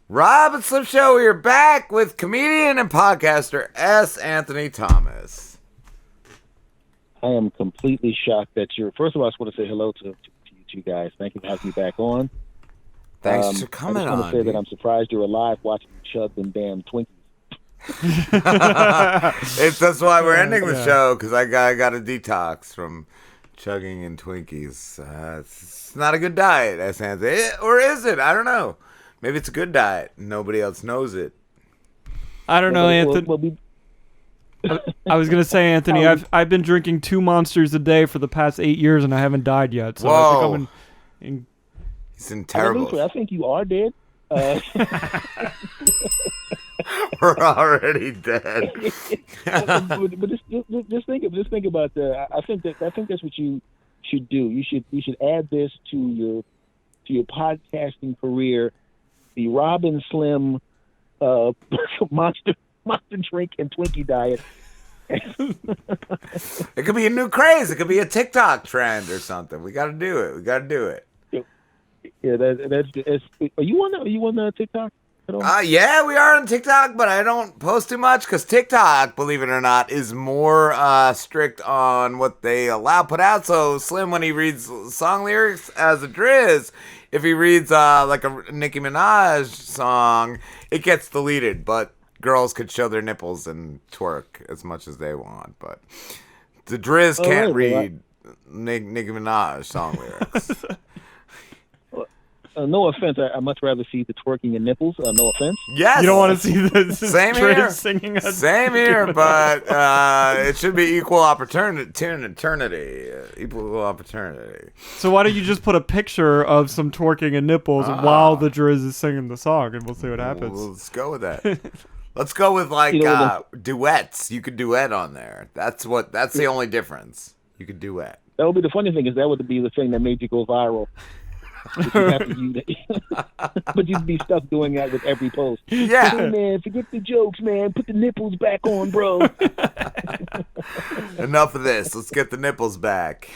Rob and Slim Show, we are back with comedian and podcaster S. Anthony Thomas. I am completely shocked that you're. First of all, I just want to say hello to you two guys. Thank you for having me back on. Thanks for coming on. I just want to say that I'm surprised you're alive watching me chug them damn Twinkies. That's why we're ending the show, because I got a detox from chugging and Twinkies. It's not a good diet, S. Anthony. Or is it? I don't know. Maybe it's a good diet. Nobody else knows it. I don't know, Anthony. I was gonna say, Anthony, I've been drinking 2 Monsters a day for the past 8 years, and I haven't died yet. So whoa! I think I'm He's in terrible. I think you are dead. We're already dead. but just think about that. I think that's what you should do. You should add this to your podcasting career. The Robin Slim monster drink and Twinkie diet. It could be a new craze. It could be a TikTok trend or something. We got to do it. Yeah, that's. Are you on TikTok at all? Yeah, we are on TikTok, but I don't post too much because TikTok, believe it or not, is more strict on what they allow put out. So Slim, when he reads song lyrics as a Driz, if he reads like a Nicki Minaj song, it gets deleted. But girls could show their nipples and twerk as much as they want. But the Driz can't read Nicki Minaj song lyrics. No offense, I much rather see the twerking and nipples. No offense. Yes. You don't want to see the Same here. Singing Same here, but it should be equal opportunity. Equal opportunity. So why don't you just put a picture of some twerking and nipples while the Driz is singing the song, and we'll see what happens. Well, let's go with that. Let's go with duets. You could duet on there. That's the only difference. You could duet. That would be the funny thing, is that would be the thing that made you go viral. But you'd be stuck doing that with every post. Yeah. Hey, man, forget the jokes, man. Put the nipples back on, bro. Enough of this. Let's get the nipples back.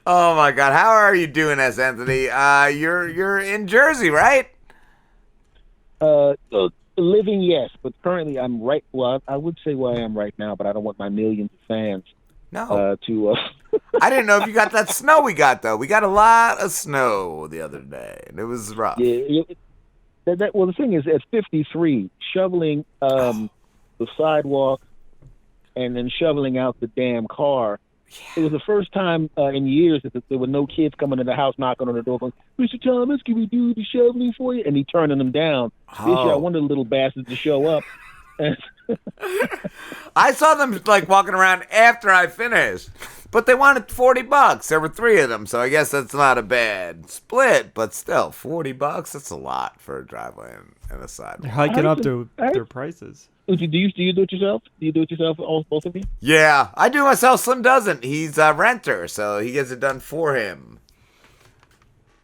Oh my God, how are you doing, S. Anthony? You're in Jersey, right? Living, yes, but currently I'm right. Well, I would say where I am right now, but I don't want my millions of fans. No. To I didn't know if you got that snow we got, though. We got a lot of snow the other day, and it was rough. Yeah. Well, the thing is, at 53, shoveling the sidewalk and then shoveling out the damn car, it was the first time in years that there were no kids coming to the house knocking on the door going, Mr. Thomas, can we do the shoveling for you? And he turning them down. This year, I wanted the little bastards to show up. I saw them like walking around after I finished, but they wanted $40. There were 3 of them, so I guess that's not a bad split. But still, $40—that's a lot for a driveway and a sidewalk. They're hiking up to their prices. Do you do it yourself? Do you do it yourself, both of you? Yeah, I do myself. Slim doesn't. He's a renter, so he gets it done for him.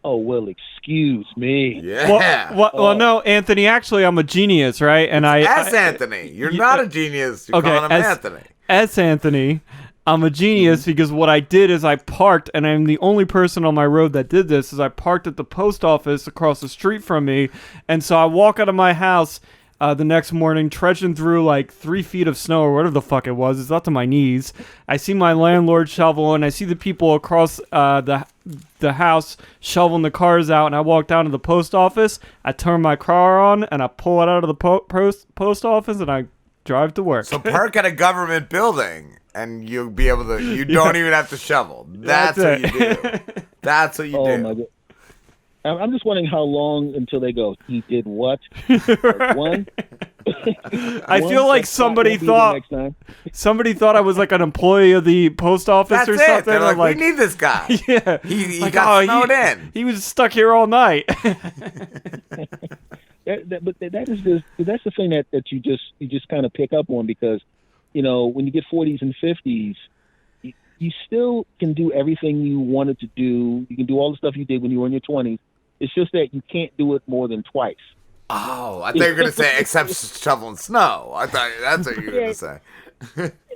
Oh, well, excuse me. Yeah. Well, no, Anthony, actually, I'm a genius, right? And Anthony. You're not a genius. You're calling him Anthony. Anthony, I'm a genius because what I did is I parked, and I'm the only person on my road that did this, is I parked at the post office across the street from me. And so I walk out of my house the next morning, trudging through like 3 feet of snow or whatever the fuck it was. It's up to my knees. I see my landlord shovel, and I see the people across the house shoveling the cars out, and I walk down to the post office. I turn my car on, and I pull it out of the post office, and I drive to work. So park at a government building, and you'll be able to. You don't even have to shovel. That's what you do. That's what you do. My God. I'm just wondering how long until they go, he did what? Like one? I feel like somebody thought I was like an employee of the post office or something. They're like, we need this guy. Yeah. He got snowed in. He was stuck here all night. But that's the thing that you just kind of pick up on, because, you know, when you get 40s and 50s, you still can do everything you wanted to do. You can do all the stuff you did when you were in your 20s. It's just that you can't do it more than twice. Oh, I thought you were going to say except shoveling snow. I thought that's what you were going to say.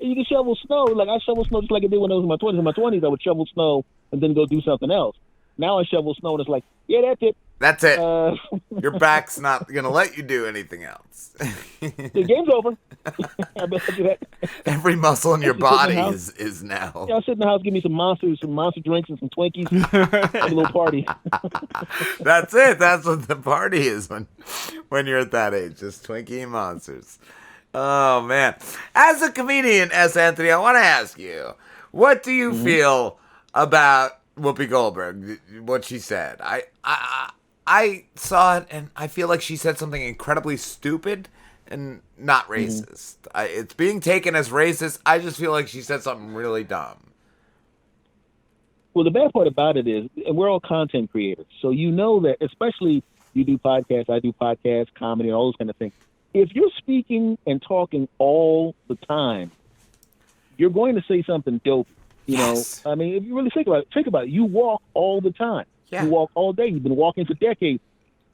You can shovel snow. Like, I shovel snow just like I did when I was in my 20s. In my 20s, I would shovel snow and then go do something else. Now I shovel snow and it's like, yeah, that's it. That's it. Uh, Your back's not gonna let you do anything else. the game's over. I bet you that. Every muscle in your Just sit in the body house. is now. Yeah, I'll sit in the house, give me some monster drinks and some Twinkies, have a little party. That's it. That's what the party is when you're at that age. Just Twinkie and monsters. Oh man. As a comedian, S. Anthony, I want to ask you, what do you feel about Whoopi Goldberg? What she said? I saw it and I feel like she said something incredibly stupid and not racist. It's being taken as racist. I just feel like she said something really dumb. Well, the bad part about it is, and we're all content creators, so you know that, especially you do podcasts, I do podcasts, comedy, and all those kind of things. If you're speaking and talking all the time, you're going to say something dope. You know, I mean, if you really think about it, you walk all the time. Yeah. You walk all day. You've been walking for decades.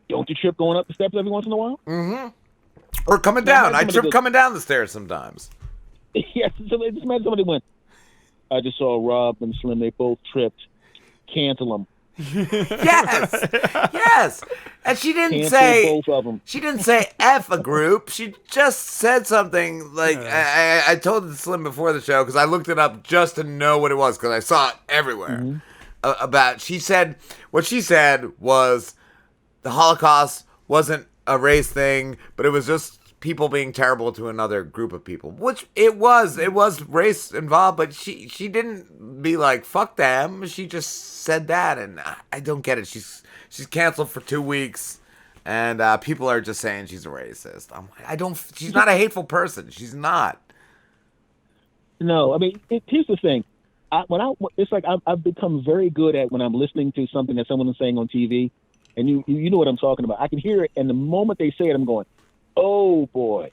Don't you trip going up the steps every once in a while? Mm-hmm. Or coming down. I trip coming down the stairs sometimes. Yes. So just imagine somebody went, I just saw Rob and Slim. They both tripped. Cancel them. Yes. Yes. And she didn't Cancel say both of them. She didn't say F a group. She just said something like I told Slim before the show because I looked it up just to know what it was because I saw it everywhere. About what she said was the Holocaust wasn't a race thing, but it was just people being terrible to another group of people, which it was race involved, but she didn't be like fuck them. She just said that, and I don't get it. She's canceled for 2 weeks, and people are just saying she's a racist. She's not a hateful person. She's not. No, I mean, here's the thing. It's like I've become very good at when I'm listening to something that someone is saying on TV, and you know what I'm talking about. I can hear it, and the moment they say it, I'm going, oh boy.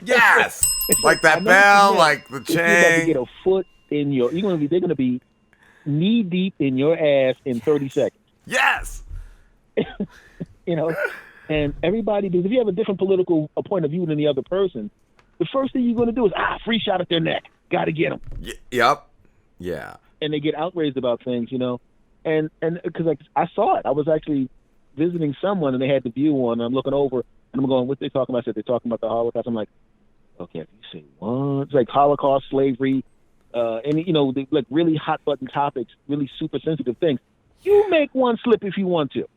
Yes, like that bell, like the chain. You're about to get a foot in they're gonna be knee deep in your ass in 30 seconds. Yes. You know, and everybody, because if you have a different political point of view than the other person, the first thing you're going to do is free shot at their neck. Got to get them. Yep. Yeah. And they get outraged about things, you know, and because I saw it. I was actually visiting someone and they had the view on. And I'm looking over and I'm going, what they talking about? I said they're talking about the Holocaust. I'm like, okay, if you say what? It's like Holocaust, slavery, and you know, like really hot button topics, really super sensitive things. You make one slip if you want to.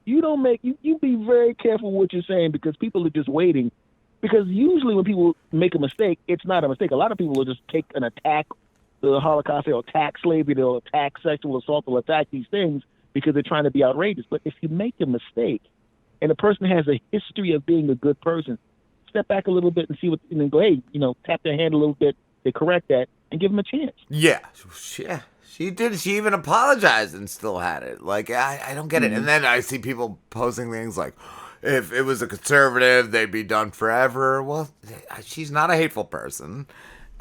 You don't make you be very careful what you're saying because people are just waiting. Because usually when people make a mistake, it's not a mistake. A lot of people will just take an attack the Holocaust, they'll attack slavery, they'll attack sexual assault, they'll attack these things because they're trying to be outrageous. But if you make a mistake and a person has a history of being a good person, step back a little bit and see what, and then go, hey, you know, tap their hand a little bit, they correct that, and give them a chance. Yeah. She did. She even apologized and still had it. Like, I don't get it. And then I see people posting things like, if it was a conservative, they'd be done forever. Well, she's not a hateful person.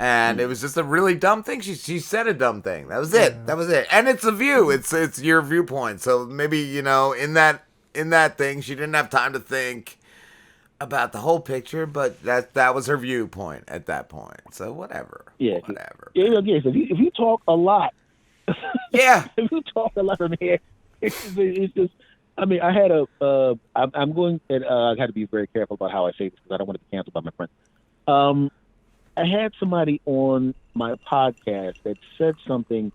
And it was just a really dumb thing. She said a dumb thing. That was it. That was it. And it's a view. It's your viewpoint. So maybe, you know, in that thing, she didn't have time to think about the whole picture, but that was her viewpoint at that point. So whatever. Yeah. Whatever. Yeah. So if you talk a lot, yeah. If you talk a lot on here, it's just. I mean, I had I'm going. And, I got to be very careful about how I say this because I don't want to be canceled by my friends. I had somebody on my podcast that said something,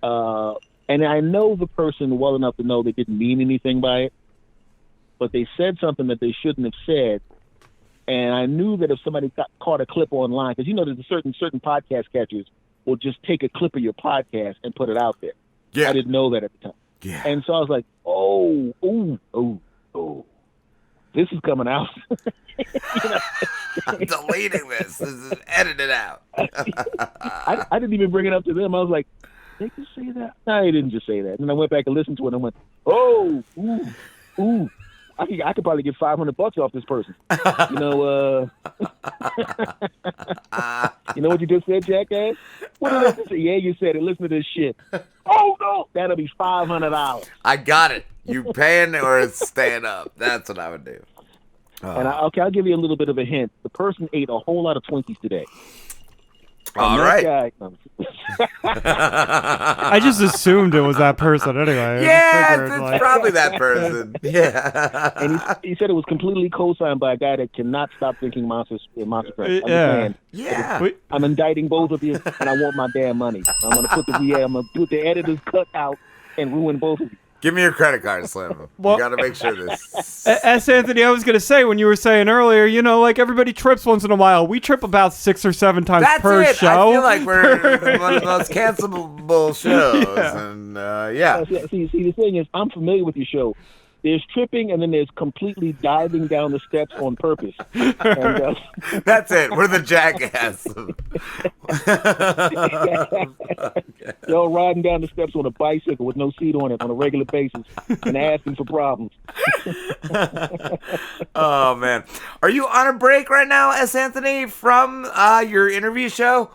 and I know the person well enough to know they didn't mean anything by it, but they said something that they shouldn't have said. And I knew that if somebody caught a clip online, because you know there's certain podcast catchers will just take a clip of your podcast and put it out there. Yeah. I didn't know that at the time. Yeah. And so I was like, oh, this is coming out. You know? I'm deleting this. This is edited out. I didn't even bring it up to them. I was like, they can say that? No, they didn't just say that. And I went back and listened to it and I went, oh, ooh. I could probably get $500 off this person. You know, you know what you just said, jackass? What did I just say? Yeah, you said it. Listen to this shit. Oh, no. That'll be $500. I got it. You paying or it's staying up. That's what I would do. And I'll give you a little bit of a hint. The person ate a whole lot of Twinkies today. All that right. guy, I just assumed it was that person anyway. Yeah, it's probably that person. and Yeah. he said it was completely co-signed by a guy that cannot stop drinking Monster Crunch. I'm just saying, Yeah. I'm indicting both of you, and I want my damn money. I'm gonna put the editor's cut out and ruin both of you. Give me your credit card, Slim. Well- You got to make sure this. As Anthony, I was going to say, when you were saying earlier, you know, like everybody trips once in a while. We trip about 6 or 7 times That's per it. show. I feel like we're one of the most cancelable shows. Yeah. And yeah. See, the thing is, I'm familiar with your show. There's tripping, and then there's completely diving down the steps on purpose. And, That's it. We're the jackass. y'all riding down the steps on a bicycle with no seat on it on a regular basis and asking for problems. Oh, man. Are you on a break right now, S. Anthony, from your interview show?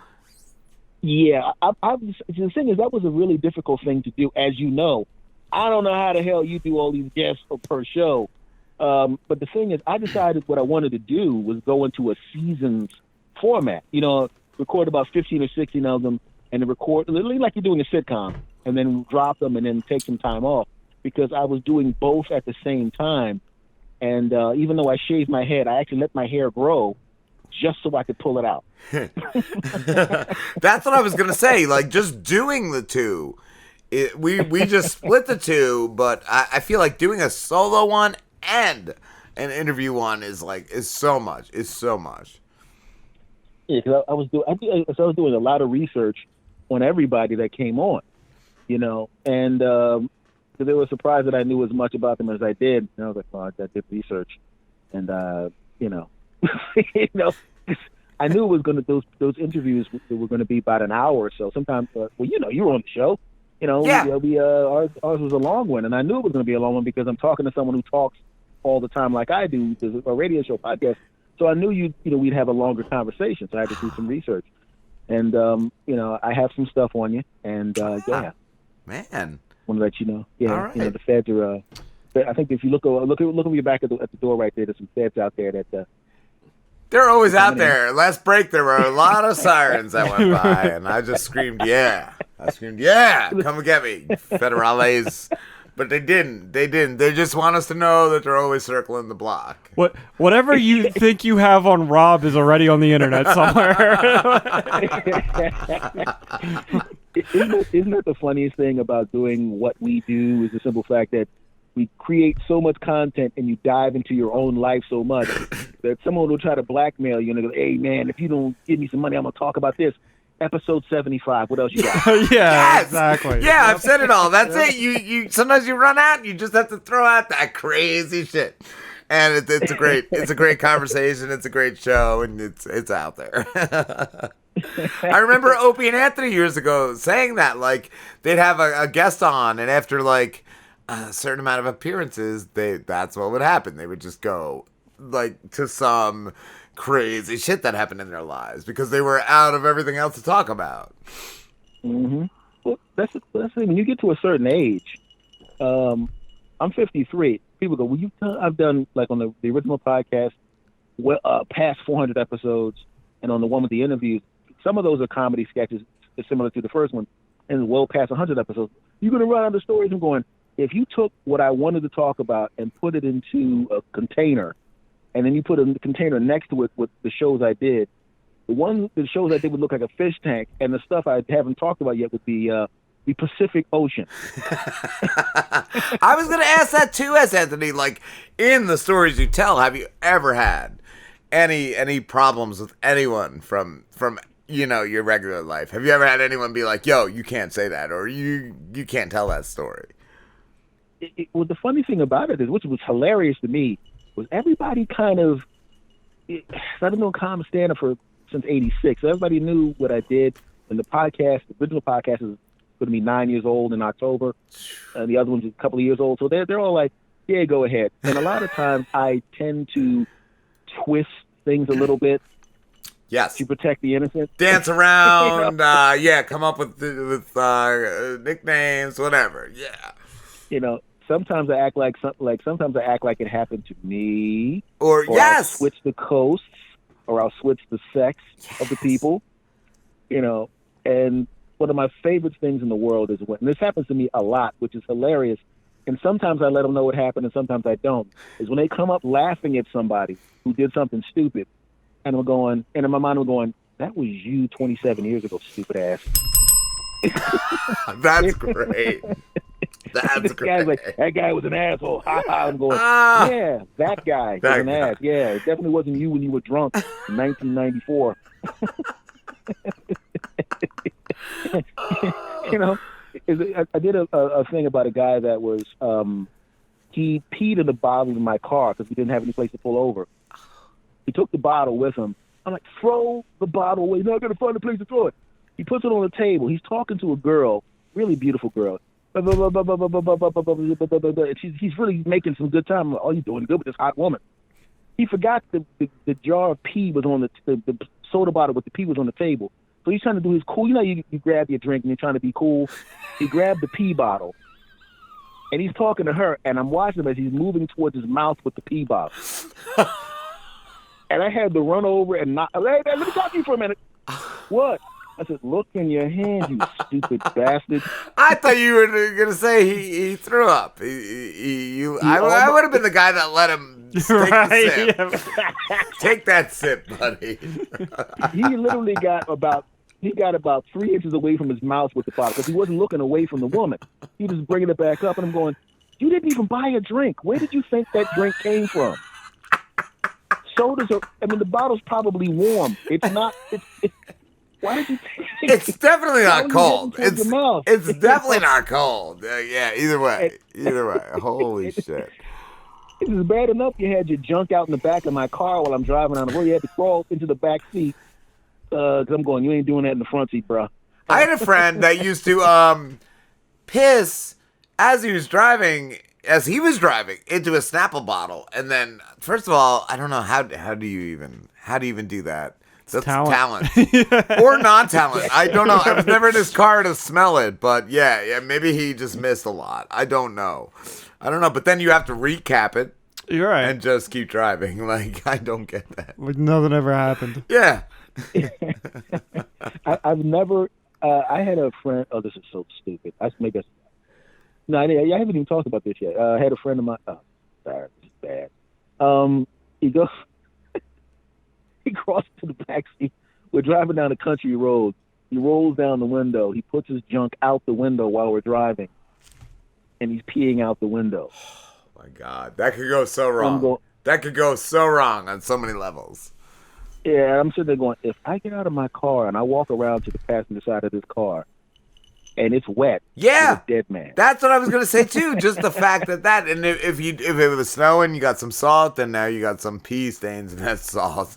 Yeah, the thing is, that was a really difficult thing to do, as you know. I don't know how the hell you do all these guests per show. But the thing is, I decided what I wanted to do was go into a seasons format. You know, record about 15 or 16 of them, and then record literally like you're doing a sitcom, and then drop them and then take some time off, because I was doing both at the same time. And even though I shaved my head, I actually let my hair grow just so I could pull it out. That's what I was going to say. Like, just doing the two. We just split the two, but I feel like doing a solo one and an interview one is so much. It's so much. Yeah, because I was doing a lot of research on everybody that came on, you know, and so they were surprised that I knew as much about them as I did. And I was like, well, I did research, and you know, I knew it was those interviews were going to be about an hour or so. Sometimes, well, you know, you were on the show. You know, yeah. Ours was a long one, and I knew it was going to be a long one because I'm talking to someone who talks all the time like I do. There's a radio show podcast, so I knew we'd have a longer conversation. So I had to do some research, and you know, I have some stuff on you, and yeah, man, want to let you know. Yeah, all right. You know, the feds are. I think if you look over your back at the door right there, there's some feds out there that. They're always out there. Last break, there were a lot of sirens that went by, and I just screamed, yeah. Come and get me, federales. But they didn't. They just want us to know that they're always circling the block. Whatever you think you have on Rob is already on the internet somewhere. Isn't it the funniest thing about doing what we do is the simple fact that we create so much content and you dive into your own life so much that someone will try to blackmail you and they go, hey, man, if you don't give me some money, I'm going to talk about this. Episode 75. What else you got? Yeah, Yes! exactly. Yeah, I've said it all. That's it. You sometimes you run out and you just have to throw out that crazy shit. And it's a great conversation. It's a great show, and it's out there. I remember Opie and Anthony years ago saying that, like, they'd have a guest on, and after like a certain amount of appearances, that's what would happen. They would just go like to some crazy shit that happened in their lives because they were out of everything else to talk about. Mm-hmm. Well, that's the thing. When you get to a certain age, I'm 53. People go, well, I've done, like, on the original podcast, past 400 episodes, and on the one with the interviews, some of those are comedy sketches similar to the first one, and well past 100 episodes. You're going to run out of stories. I'm going, if you took what I wanted to talk about and put it into a container, and then you put a container next to it with the shows I did, the shows I did would look like a fish tank, and the stuff I haven't talked about yet would be the Pacific Ocean. I was going to ask that too, S. Anthony. Like, in the stories you tell, have you ever had any problems with anyone from your regular life? Have you ever had anyone be like, yo, you can't say that, or you can't tell that story? Well, the funny thing about it is, which was hilarious to me, was everybody kind of, I've been doing common stand-up since '86. So everybody knew what I did. And the original podcast is going to be 9 years old in October. And the other one's a couple of years old. So they're all like, yeah, go ahead. And a lot of times I tend to twist things a little bit. Yes. To protect the innocent. Dance around. Come up with nicknames, whatever. Yeah. You know, sometimes I act like it happened to me. Or yes. I'll switch the coasts, or I'll switch the sex of the people. And one of my favorite things in the world is when, and this happens to me a lot, which is hilarious, and sometimes I let them know what happened and sometimes I don't, is when they come up laughing at somebody who did something stupid, and I'm going, and in my mind I'm going, that was you 27 years ago, stupid ass. That's great. That's great. Guy's like, that guy was an asshole. I'm going, yeah, that guy was an ass. Yeah, it definitely wasn't you when you were drunk in 1994. I did a thing about a guy that was, he peed in the bottle in my car because we didn't have any place to pull over. He took the bottle with him. I'm like, throw the bottle away. You're not going to find a place to throw it. He puts it on the table. He's talking to a girl, really beautiful girl. He's really making some good time. Oh, you're doing good with this hot woman. He forgot the jar of pee was on the soda bottle with the pee was on the table. So he's trying to do his cool. You grab your drink and you're trying to be cool. He grabbed the pee bottle, and he's talking to her, and I'm watching him as he's moving towards his mouth with the pee bottle. And I had to run over and not. Hey, man, let me talk to you for a minute. What? I said, look in your hand, you stupid bastard. I thought you were going to say he threw up. I would have been the guy that let him take the sip. Take that sip, buddy. He literally got about 3 inches away from his mouth with the bottle because he wasn't looking away from the woman. He was bringing it back up, and I'm going, you didn't even buy a drink. Where did you think that drink came from? Sodas are, the bottle's probably warm. It's not, why did you take it? It's definitely not cold. It's definitely not cold. Yeah, either way. Holy shit. It was bad enough you had your junk out in the back of my car while I'm driving on the road. You had to crawl into the back seat because I'm going, you ain't doing that in the front seat, bro. I had a friend that used to piss as he was driving into a Snapple bottle. And then, first of all, I don't know, how do you even do that? That's talent. Or non-talent. I don't know. I was never in his car to smell it, but yeah, maybe he just missed a lot. I don't know. But then you have to recap it. You're right. And just keep driving. Like, I don't get that. Like nothing ever happened. Yeah. I've never, I had a friend, oh, this is so stupid. I haven't even talked about this yet. I had a friend of mine, sorry, this is bad. He goes, he crossed to the back seat. We're driving down a country road. He rolls down the window. He puts his junk out the window while we're driving. And he's peeing out the window. Oh, my God. That could go so wrong. That could go so wrong on so many levels. Yeah, I'm sitting there going, if I get out of my car and I walk around to the passenger side of this car, and it's wet. Yeah, a dead man. That's what I was gonna say too. Just the fact that, and if it was snowing, you got some salt, and now you got some pee stains in that salt.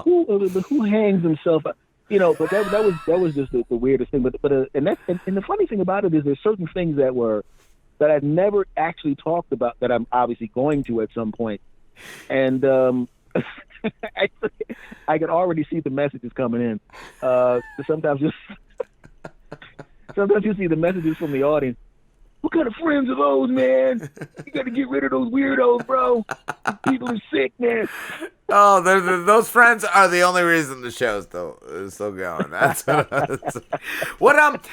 who hangs himself? But that was just the weirdest thing. But and the funny thing about it is there's certain things that I've never actually talked about that I'm obviously going to at some point, and I can already see the messages coming in. Sometimes you see the messages from the audience. What kind of friends are those, man? You got to get rid of those weirdos, bro. People are sick, man. Oh, those friends are the only reason the show's still going. That's what.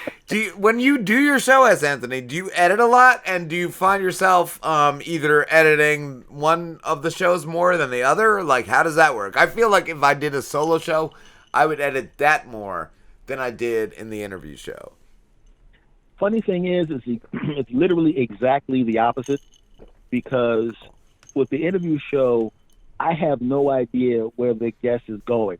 When you do your show as Anthony, do you edit a lot, and do you find yourself either editing one of the shows more than the other? Like, how does that work? I feel like if I did a solo show, I would edit that more than I did in the interview show. Funny thing is it's literally exactly the opposite, because with the interview show, I have no idea where the guest is going.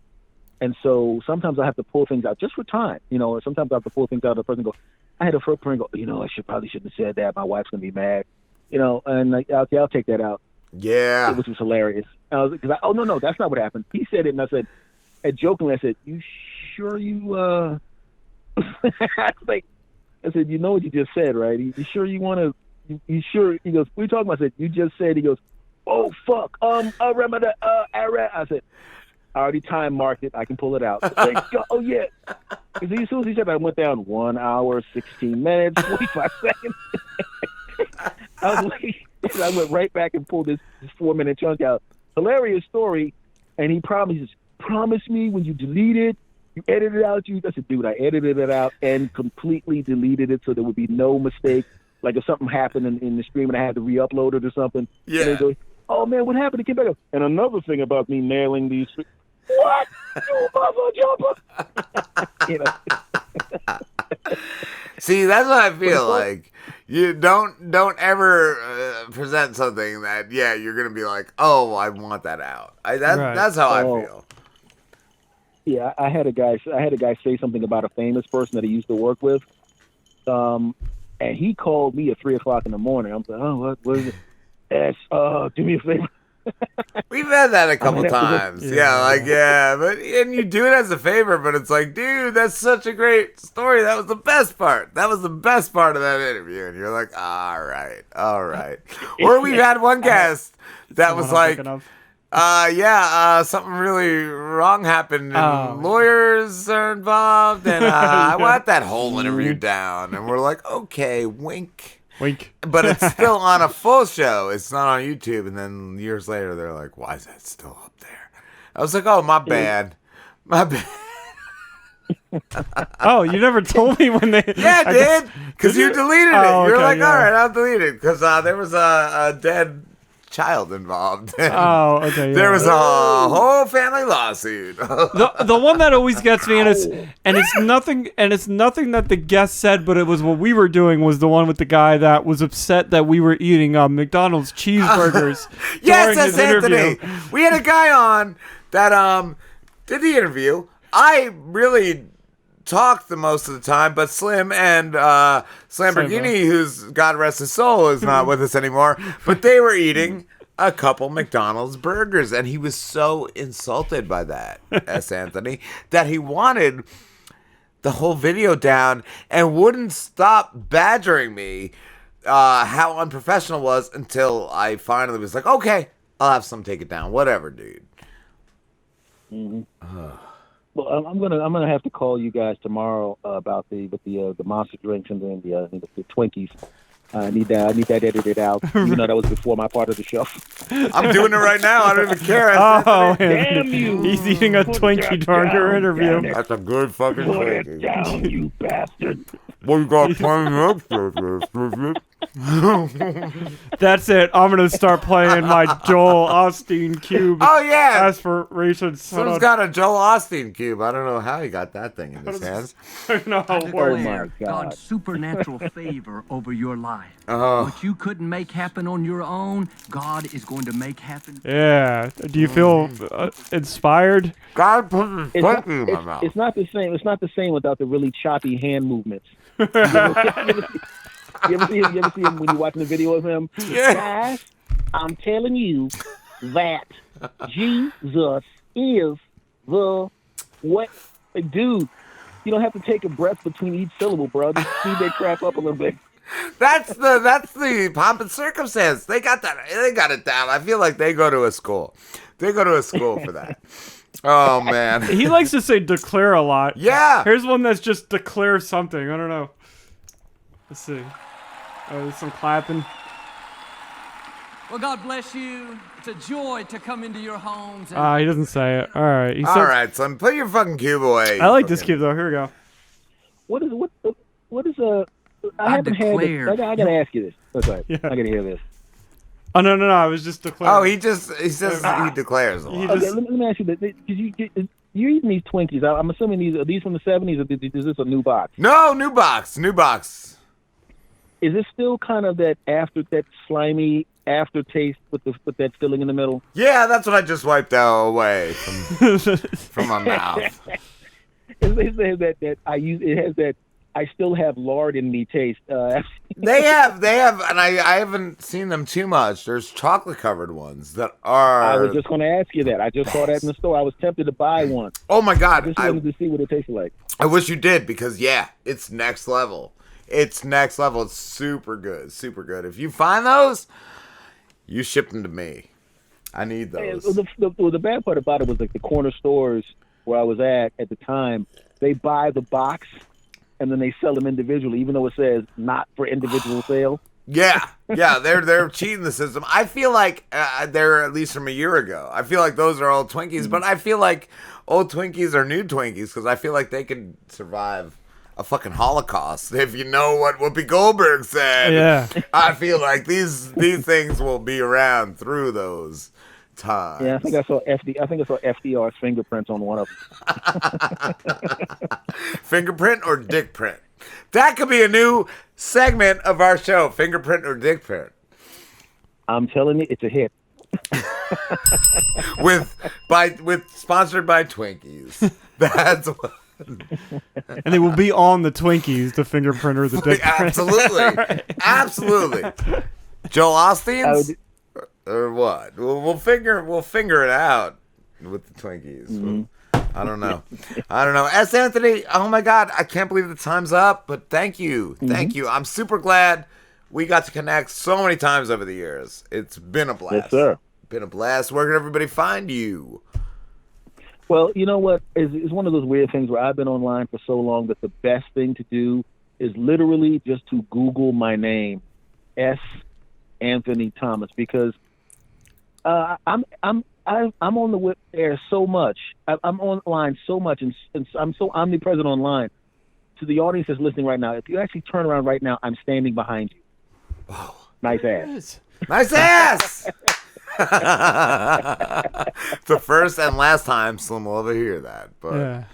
And so sometimes I have to pull things out just for time, or sometimes I have to pull things out of the person and go, I had a friend go, I probably shouldn't have said that. My wife's going to be mad, and like, okay, I'll take that out. Yeah. Which was hilarious. No, that's not what happened. He said it, and I said, jokingly, I said, you sure you, I said, you know what you just said, right? You sure you want to, you sure? He goes, what are you talking about? I said, you just said, he goes, oh, fuck. I said, I already time marked it. I can pull it out. Like, oh, yeah. Because as soon as he said, I went down 1 hour, 16 minutes, 45 seconds. I was like, I went right back and pulled this 4-minute chunk out. Hilarious story. And he promise me when you delete it, You edited it out, I said, dude, I edited it out and completely deleted it so there would be no mistake. Like if something happened in the stream and I had to re-upload it or something. Yeah. And they go, oh man, what happened? It came back up. And another thing about me nailing these. What? You mother jumper! You know. See, that's what I feel like. You don't ever present something that you're gonna be like, oh, I want that out. That's how I feel. Yeah, I had a guy say something about a famous person that he used to work with, and he called me at 3:00 in the morning. I'm like, oh, what is it? Do me a favor. We've had that a couple times. But you do it as a favor, but it's like, dude, that's such a great story. That was the best part. That was the best part of that interview. And you're like, all right. Or we've had one guest that was like, something really wrong happened and lawyers are involved and I want that whole interview down. And we're like, okay, wink. But it's still on a full show. It's not on YouTube. And then years later, they're like, why is that still up there? I was like, oh, my bad. Oh, you never told me when they... Yeah, I did. Because you deleted it. You're like, yeah. all right, I'll delete it. Because there was a dead child involved. Oh, okay. Yeah. There was a whole family lawsuit. The one that always gets me, and it's nothing that the guest said, but it was what we were doing, was the one with the guy that was upset that we were eating McDonald's cheeseburgers. Yes, during his Anthony. interview. We had a guy on that did the interview. I really talked the most of the time, but Slim and Slamborghini, who's God rest his soul, is not with us anymore. But they were eating a couple McDonald's burgers, and he was so insulted by that, S. Anthony, that he wanted the whole video down and wouldn't stop badgering me how unprofessional it was until I finally was like, okay, I'll have some take it down. Whatever, dude. Mm-hmm. Well, I'm gonna have to call you guys tomorrow about the monster drinks and then the Twinkies. I need that edited out. You know, that was before my part of the show. I'm doing it right now. I don't even care. Oh, damn you! He's eating a Twinkie during your interview. That's a good fucking Twinkie. Down, you bastard! What you got playing up? That's it. I'm gonna start playing my Joel Osteen cube. Oh yeah, aspirations. Someone's got a Joel Osteen cube. I don't know how he got that thing in his hands. No, oh my God! God's supernatural favor over your life. What you couldn't make happen on your own, God is going to make happen. Yeah. Do you feel inspired? God put his Twinkie in my mouth. It's not the same. It's not the same without the really choppy hand movements. You ever see him when you're watching a video of him? Yeah. Guys, I'm telling you that Jesus is the what? Dude, you don't have to take a breath between each syllable, bro. Just speed that crap up a little bit. That's the pomp and circumstance. They got that. They got it down. I feel like they go to a school. They go to a school for that. Oh man. He likes to say declare a lot. Yeah. Here's one that's just declare something. I don't know. Let's see. Oh, there's some clapping. Well, God bless you. It's a joy to come into your homes. And He doesn't say it. All right. He All said, right, son. Put your fucking cube away. I like this cube though. Here we go. What is I haven't had this. I gotta ask you this. That's right. Yeah. I gotta hear this. Oh no! I was just declaring. Oh, he says he declares a lot. Okay, let me ask you this. You're eating these Twinkies. I'm assuming are these from the 70s, or is this a new box? No, new box. Is it still kind of that slimy aftertaste with that filling in the middle? Yeah, that's what I just wiped away from my mouth. It has that I still have lard in me taste. They have, and I haven't seen them too much. There's chocolate covered ones that are. I was just going to ask you that. I just saw that in the store. I was tempted to buy one. Oh my God! I just wanted to see what it tasted like. I wish you did, because it's next level. It's next level. It's super good, super good. If you find those, you ship them to me. I need those. The bad part about it was like the corner stores where I was at the time. They buy the box and then they sell them individually, even though it says not for individual sale. Yeah, they're cheating the system. I feel like they're at least from a year ago. I feel like those are old Twinkies, but I feel like old Twinkies are new Twinkies because I feel like they could survive a fucking Holocaust. If you know what Whoopi Goldberg said, Yeah. I feel like these things will be around through those times. Yeah, I think I saw FDR's fingerprints on one of them. Fingerprint or dick print? That could be a new segment of our show, fingerprint or dick print. I'm telling you, it's a hit. with sponsored by Twinkies. That's what. And they will be on the Twinkies, the fingerprint or the dick print. Absolutely. Absolutely. Joel Osteen's or what? We'll figure it out with the Twinkies. Mm-hmm. I don't know. S. Anthony, oh my God, I can't believe the time's up, but thank you. Thank you. I'm super glad we got to connect so many times over the years. It's been a blast. Yes, sir. Been a blast. Where can everybody find you? Well, you know what? It's one of those weird things where I've been online for so long that the best thing to do is literally just to Google my name, S. Anthony Thomas, because I'm on the air so much. I'm online so much, and I'm so omnipresent online. To the audience that's listening right now, if you actually turn around right now, I'm standing behind you. Wow. Nice ass. Nice ass! The first and last time Slim will ever hear that. But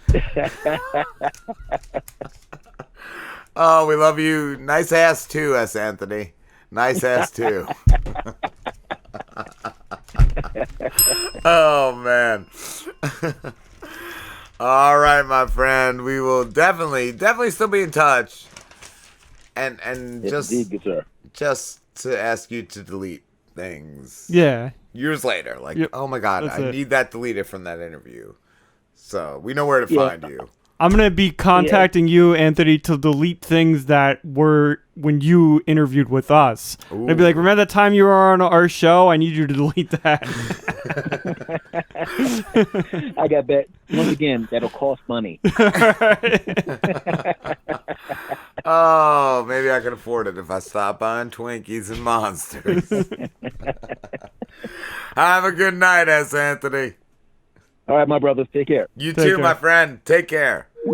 oh, we love you. Nice ass too, S. Anthony. Nice ass too. Oh man. All right, my friend. We will definitely still be in touch. And Yes, indeed, good sir. just to ask you to delete things. Yeah. Years later, like, Yep. oh my God, That's I it. need that deleted from that interview. So we know where to Yeah. find you. I'm going to be contacting you, Anthony, to delete things that were when you interviewed with us. I'd be like, remember that time you were on our show? I need you to delete that. I got that. Once again, that'll cost money. Oh, maybe I can afford it if I stop buying Twinkies and Monsters. Have a good night, S. Anthony. All right, my brothers, take care. You Take too, care. my friend. Take care.